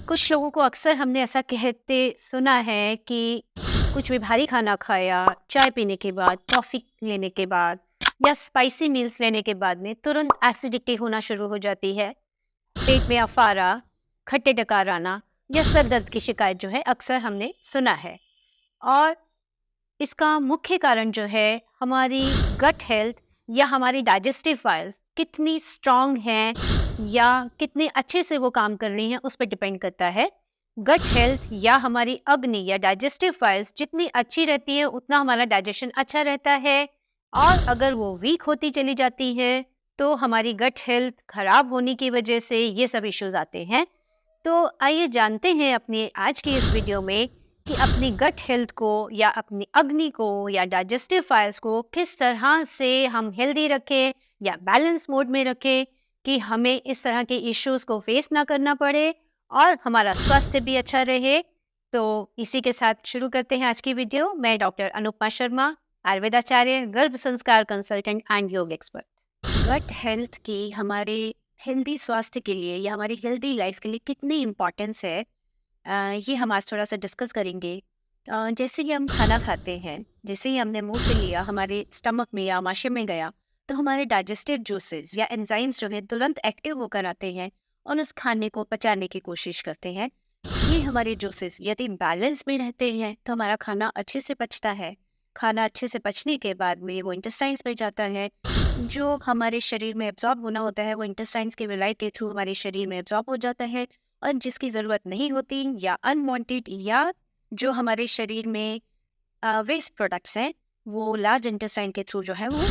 कुछ लोगों को अक्सर हमने ऐसा कहते सुना है कि कुछ भी भारी खाना खाया, चाय पीने के बाद, कॉफ़ी लेने के बाद या स्पाइसी मील्स लेने के बाद में तुरंत एसिडिटी होना शुरू हो जाती है। पेट में अफारा, खट्टे डकार आना या सर दर्द की शिकायत जो है अक्सर हमने सुना है। और इसका मुख्य कारण जो है हमारी गट हेल्थ या हमारी डाइजेस्टिव फाइल्स कितनी स्ट्रांग हैं या कितने अच्छे से वो काम कर रही हैं उस पर डिपेंड करता है। गट हेल्थ या हमारी अग्नि या डाइजेस्टिव फाइल्स जितनी अच्छी रहती है उतना हमारा डाइजेशन अच्छा रहता है। और अगर वो वीक होती चली जाती है तो हमारी गट हेल्थ खराब होने की वजह से ये सब इश्यूज आते हैं। तो आइए जानते हैं अपनी आज की इस वीडियो में कि अपनी गट हेल्थ को या अपनी अग्नि को या डाइजेस्टिव फाइल्स को किस तरह से हम हेल्दी रखें या बैलेंस मोड में रखें कि हमें इस तरह के इश्यूज को फेस ना करना पड़े और हमारा स्वास्थ्य भी अच्छा रहे। तो इसी के साथ शुरू करते हैं आज की वीडियो। मैं डॉक्टर अनुपमा शर्मा, आयुर्वेदाचार्य, गर्भ संस्कार कंसल्टेंट एंड योग एक्सपर्ट। गट हेल्थ की हमारे हेल्दी स्वास्थ्य के लिए या हमारी हेल्दी लाइफ के लिए कितनी इम्पोर्टेंस है, ये हम आज थोड़ा सा डिस्कस करेंगे। जैसे ही हम खाना खाते हैं, जैसे ही हमने मुंह से लिया, हमारे स्टमक में या आमाशय में गया, तो हमारे डाइजेस्टिव जूसेस या एंजाइम्स जो है तुरंत एक्टिव होकर आते हैं और उस खाने को पचाने की कोशिश करते हैं। ये हमारे जूसेस यदि बैलेंस में रहते हैं तो हमारा खाना अच्छे से पचता है। खाना अच्छे से पचने के बाद में वो इंटेस्टाइन्स में जाता है। जो हमारे शरीर में एब्जॉर्ब होना होता है वो इंटेस्टाइन्स के विलाय के थ्रू हमारे शरीर में एब्जॉर्ब हो जाता है। और जिसकी ज़रूरत नहीं होती या अनवांटेड या जो हमारे शरीर में वेस्ट प्रोडक्ट्स हैं वो लार्ज इंटेस्टाइन के थ्रू जो है वो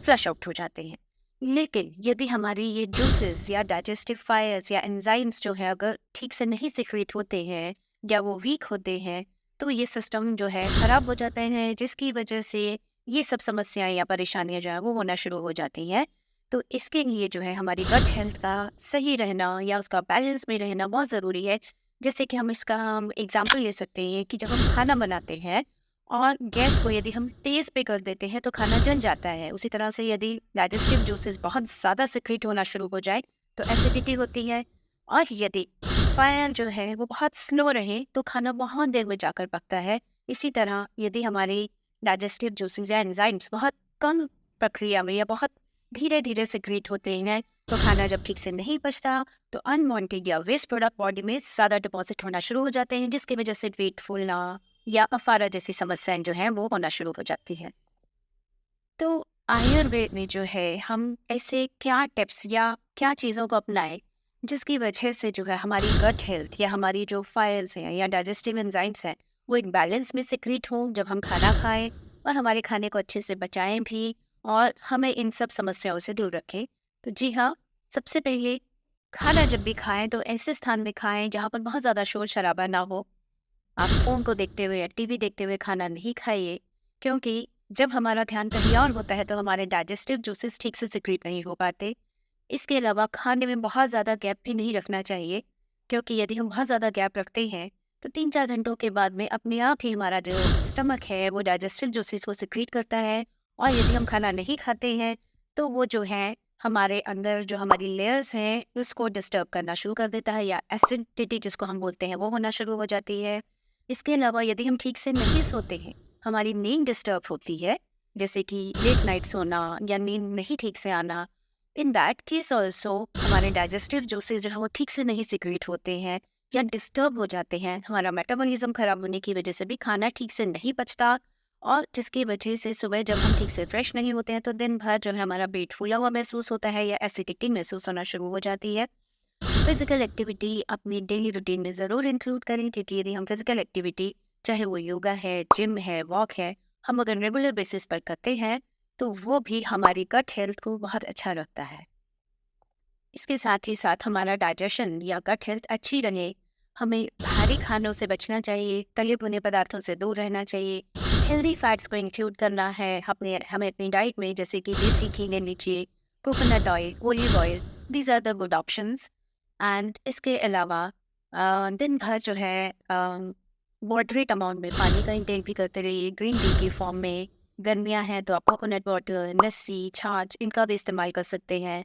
फ्लश आउट हो जाते हैं। लेकिन यदि हमारी ये जूसेस या डाइजेस्टिव फायर्स या एंजाइम्स जो है अगर ठीक से नहीं सिक्रीट होते हैं या वो वीक होते हैं तो ये सिस्टम जो है ख़राब हो जाते हैं, जिसकी वजह से ये सब समस्याएं या परेशानियां जो है वो होना शुरू हो जाती हैं। तो इसके लिए जो है हमारी गट हेल्थ का सही रहना या उसका बैलेंस में रहना बहुत ज़रूरी है। जैसे कि हम एग्जांपल ले सकते हैं कि जब हम खाना बनाते हैं और गैस को यदि हम तेज़ पे कर देते हैं तो खाना जल जाता है। उसी तरह से यदि डाइजेस्टिव जूसेस बहुत ज़्यादा सिक्रीट होना शुरू हो जाए तो एसिडिटी होती है। और यदि फायर जो है वो बहुत स्लो रहे तो खाना बहुत देर में जाकर पकता है। इसी तरह यदि हमारी डाइजेस्टिव जूसेस या एंजाइम्स बहुत कम प्रक्रिया में या बहुत धीरे धीरे सिक्रीट होते हैं तो खाना जब ठीक से नहीं पचता तो अनवांटेड या वेस्ट प्रोडक्ट बॉडी में ज़्यादा डिपॉजिट होना शुरू हो जाते हैं, जिसकी वजह से वेट फूलना या अफारा जैसी समस्याएं जो हैं वो होना शुरू हो जाती हैं। तो आयुर्वेद में जो है हम ऐसे क्या टिप्स या क्या चीज़ों को अपनाएं जिसकी वजह से जो है हमारी गट हेल्थ या हमारी जो फाइल्स हैं या डाइजेस्टिव एंजाइम्स हैं वो एक बैलेंस में सिक्रीट हों जब हम खाना खाएं और हमारे खाने को अच्छे से बचाएं भी और हमें इन सब समस्याओं से दूर रखें। तो जी हाँ, सबसे पहले खाना जब भी खाएं तो ऐसे स्थान में खाएं जहाँ पर बहुत ज़्यादा शोर शराबा ना हो। आप फ़ोन को देखते हुए या टीवी देखते हुए खाना नहीं खाइए, क्योंकि जब हमारा ध्यान कहीं और होता है तो हमारे डाइजेस्टिव जूसेस ठीक से सिक्रीट नहीं हो पाते। इसके अलावा खाने में बहुत ज़्यादा गैप भी नहीं रखना चाहिए, क्योंकि यदि हम बहुत ज़्यादा गैप रखते हैं तो 3-4 घंटों के बाद में अपने आप ही हमारा जो स्टमक है वो डाइजेस्टिव जूसेस को सिक्रीट करता है। और यदि हम खाना नहीं खाते हैं तो वो जो है हमारे अंदर जो हमारी लेयर्स हैं उसको डिस्टर्ब करना शुरू कर देता है या एसिडिटी जिसको हम बोलते हैं वो होना शुरू हो जाती है। इसके अलावा यदि हम ठीक से नहीं सोते हैं, हमारी नींद डिस्टर्ब होती है, जैसे कि लेट नाइट सोना या नींद नहीं ठीक से आना, इन दैट केस ऑल्सो हमारे डाइजेस्टिव जूसेस जो है वो ठीक से नहीं सिक्रीट होते हैं या डिस्टर्ब हो जाते हैं। हमारा मेटाबॉलिज्म खराब होने की वजह से भी खाना ठीक से नहीं पचता और जिसकी वजह से सुबह जब हम ठीक से फ्रेश नहीं होते हैं तो दिन भर जो है हमारा पेट फूला हुआ महसूस होता है या एसिडिटी महसूस होना शुरू हो जाती है। फिजिकल एक्टिविटी अपनी डेली रूटीन में ज़रूर इंक्लूड करें, क्योंकि यदि हम फिजिकल एक्टिविटी चाहे वो योगा है, जिम है, वॉक है, हम अगर रेगुलर बेसिस पर करते हैं तो वो भी हमारी गट हेल्थ को बहुत अच्छा रखता है। इसके साथ ही साथ हमारा डाइजेशन या गट हेल्थ अच्छी रहे, हमें भारी खानों से बचना चाहिए, तले भुने पदार्थों से दूर रहना चाहिए, हेल्दी फैट्स को इंक्लूड करना है हमें अपनी डाइट में, जैसे कि देसी घी ले लीजिए, coconut oil, olive oil, these are the good options. And इसके अलावा दिन भर जो है मॉडरेट अमाउंट में पानी का इंटेक भी करते रहिए, ग्रीन टी की फॉर्म में। गर्मियाँ हैं तो आप कोकोनट वाटर, लस्सी, छाछ इनका भी इस्तेमाल कर सकते हैं।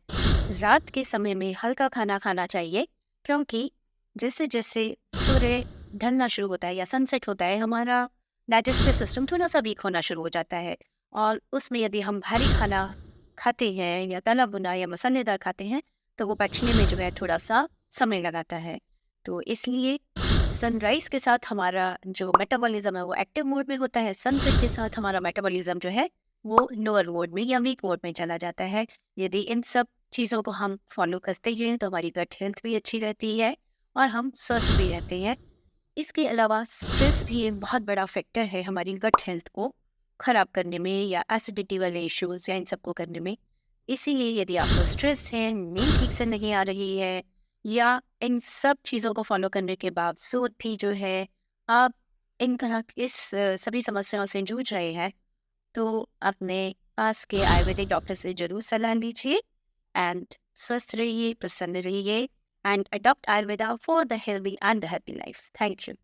रात के समय में हल्का खाना खाना चाहिए, क्योंकि जैसे-जैसे सूर्य ढलना शुरू होता है या सनसेट होता है, हमारा डाइजेस्टिव सिस्टम थोड़ा-सा वीक होना शुरू हो जाता है और उसमें यदि हम भारी खाना खाते हैं या तला भुना या मसालेदार खाते हैं, तो वो पचने में जो है थोड़ा-सा समय लगाता है। तो इसलिए सनराइज़ के साथ हमारा जो मेटाबॉलिज़्म है वो एक्टिव मोड में होता है, सनसेट के साथ हमारा मेटाबॉलिज़्म जो है वो लोअर मोड में या वीक मोड में चला जाता है। यदि इन सब चीज़ों को हम फॉलो करते हैं तो हमारी गट हेल्थ भी अच्छी रहती है और हम स्वस्थ भी रहते हैं। इसके अलावा स्ट्रेस भी एक बहुत बड़ा फैक्टर है हमारी गट हेल्थ को ख़राब करने में या एसिडिटी वाले इश्यूज़ या इन सबको करने में। इसीलिए यदि आपको स्ट्रेस है, नींद ठीक से नहीं आ रही है या इन सब चीज़ों को फ़ॉलो करने के बावजूद भी जो है आप इन तरह की सभी समस्याओं से जूझ रहे हैं, तो अपने पास के आयुर्वेदिक डॉक्टर से ज़रूर सलाह लीजिए एंड स्वस्थ रहिए, प्रसन्न रहिए and adopt Ayurveda for the healthy and the happy life. Thank you.